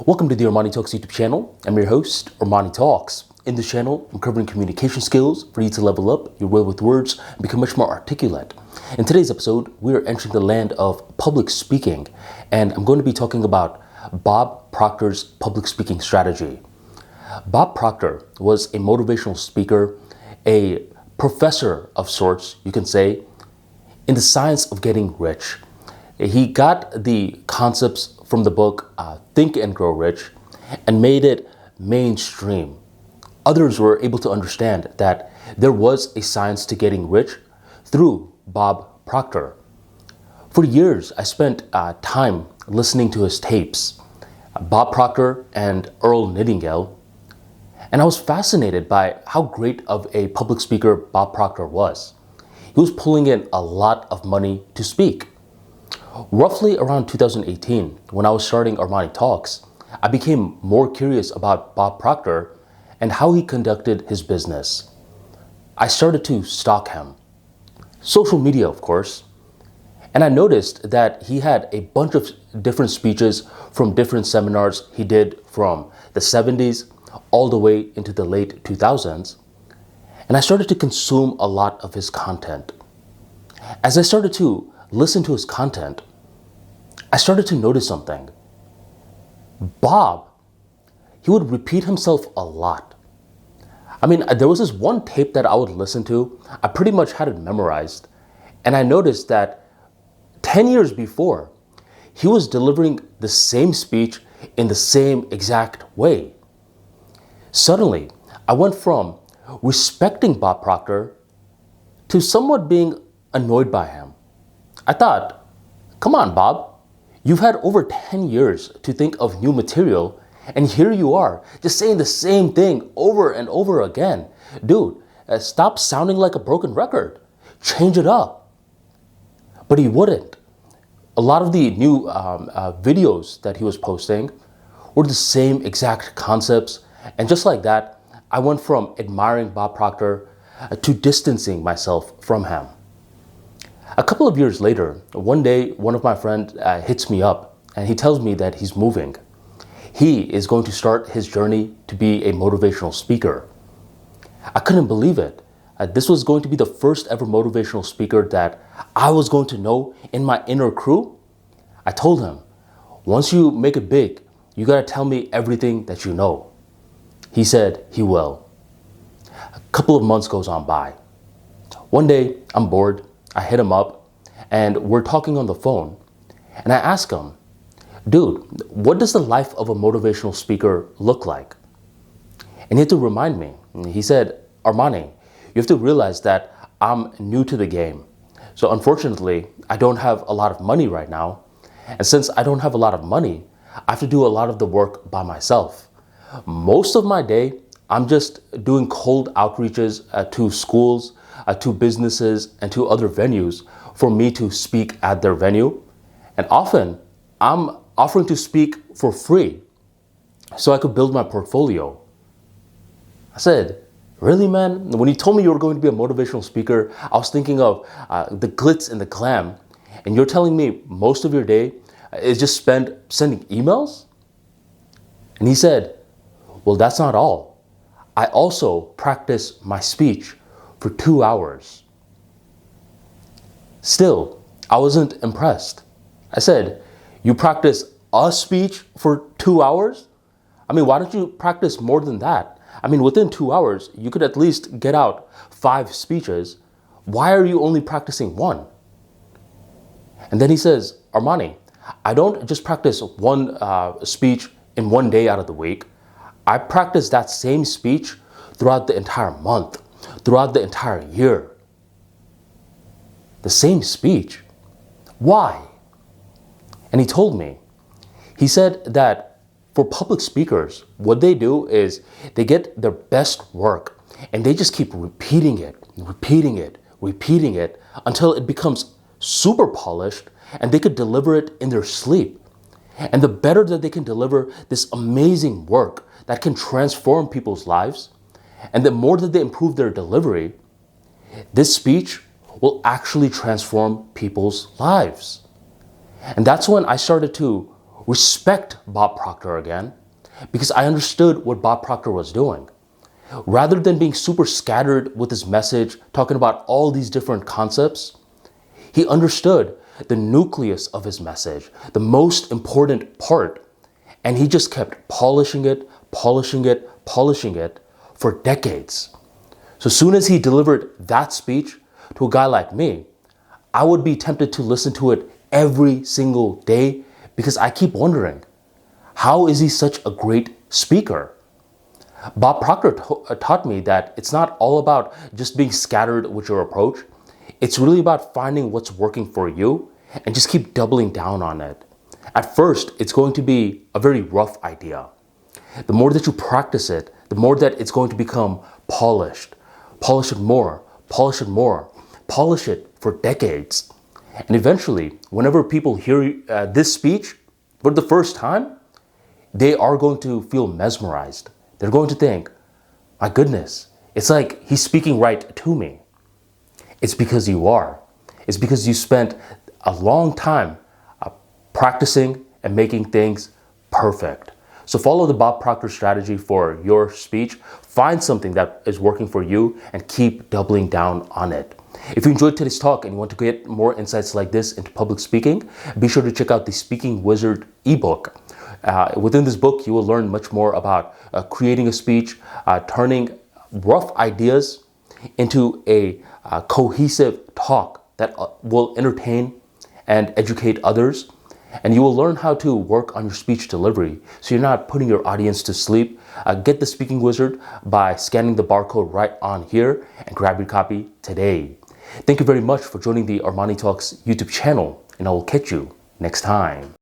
Welcome to the ArmaniTalks YouTube channel. I'm your host, ArmaniTalks. In this channel, I'm covering communication skills for you to level up your way with words and become much more articulate. In today's episode, we are entering the land of public speaking, and I'm going to be talking about Bob Proctor's public speaking strategy. Bob Proctor was a motivational speaker, a professor of sorts, you can say, in the science of getting rich. He got the concepts from the book Think and Grow Rich and made it mainstream. Others were able to understand that there was a science to getting rich through Bob Proctor. For years, I spent time listening to his tapes, Bob Proctor and Earl Nightingale, and I was fascinated by how great of a public speaker Bob Proctor was. He was pulling in a lot of money to speak. Roughly around 2018, when I was starting ArmaniTalks, I became more curious about Bob Proctor and how he conducted his business. I started to stalk him. Social media, of course. And I noticed that he had a bunch of different speeches from different seminars he did from the 70s all the way into the late 2000s. And I started to consume a lot of his content. As I started to listen to his content, I started to notice something. Bob, he would repeat himself a lot. There was this one tape that I would listen to. I pretty much had it memorized. And I noticed that 10 years before, he was delivering the same speech in the same exact way. Suddenly, I went from respecting Bob Proctor to somewhat being annoyed by him. I thought, come on, Bob, you've had over 10 years to think of new material, and here you are, just saying the same thing over and over again. Dude, stop sounding like a broken record. Change it up. But he wouldn't. A lot of the new videos that he was posting were the same exact concepts, and just like that, I went from admiring Bob Proctor to distancing myself from him. A couple of years later, one day, one of my friends hits me up and he tells me that he's moving. He is going to start his journey to be a motivational speaker. I couldn't believe it. This was going to be the first ever motivational speaker that I was going to know in my inner crew. I told him, once you make it big, you gotta tell me everything that you know. He said he will. A couple of months goes on by. One day, I'm bored. I hit him up and we're talking on the phone, and I ask him, dude, what does the life of a motivational speaker look like? And he had to remind me. He said, Armani, you have to realize that I'm new to the game. So unfortunately, I don't have a lot of money right now. And since I don't have a lot of money, I have to do a lot of the work by myself. Most of my day, I'm just doing cold outreaches to schools, to businesses, and to other venues for me to speak at their venue. And often, I'm offering to speak for free so I could build my portfolio. I said, really, man? When you told me you were going to be a motivational speaker, I was thinking of the glitz and the glam. And you're telling me most of your day is just spent sending emails? And he said, well, that's not all. I also practice my speech for 2 hours. Still, I wasn't impressed. I said, you practice a speech for 2 hours? Why don't you practice more than that? Within 2 hours, you could at least get out 5 speeches. Why are you only practicing one? And then he says, Armani, I don't just practice one speech in one day out of the week. I practice that same speech throughout the entire month, throughout the entire year. The same speech. Why? And he told me, he said that for public speakers, what they do is they get their best work and they just keep repeating it until it becomes super polished and they could deliver it in their sleep. And the better that they can deliver this amazing work that can transform people's lives, and the more that they improve their delivery, this speech will actually transform people's lives. And that's when I started to respect Bob Proctor again because I understood what Bob Proctor was doing. Rather than being super scattered with his message, talking about all these different concepts, he understood the nucleus of his message, the most important part, and he just kept polishing it, polishing it, polishing it for decades. So as soon as he delivered that speech to a guy like me, I would be tempted to listen to it every single day because I keep wondering, how is he such a great speaker? Bob Proctor taught me that it's not all about just being scattered with your approach. It's really about finding what's working for you and just keep doubling down on it. At first, it's going to be a very rough idea. The more that you practice it, the more that it's going to become polished. Polish it more, polish it more, polish it for decades. And eventually, whenever people hear this speech for the first time, they are going to feel mesmerized. They're going to think, my goodness, it's like he's speaking right to me. It's because you are. It's because you spent a long time practicing and making things perfect. So follow the Bob Proctor strategy for your speech. Find something that is working for you and keep doubling down on it. If you enjoyed today's talk and you want to get more insights like this into public speaking, be sure to check out the Speaking Wizard ebook. Within this book, you will learn much more about creating a speech, turning rough ideas into a cohesive talk that will entertain and educate others. And you will learn how to work on your speech delivery so you're not putting your audience to sleep. Get the Speaking Wizard by scanning the barcode right on here and grab your copy today. Thank you very much for joining the ArmaniTalks YouTube channel, and I will catch you next time.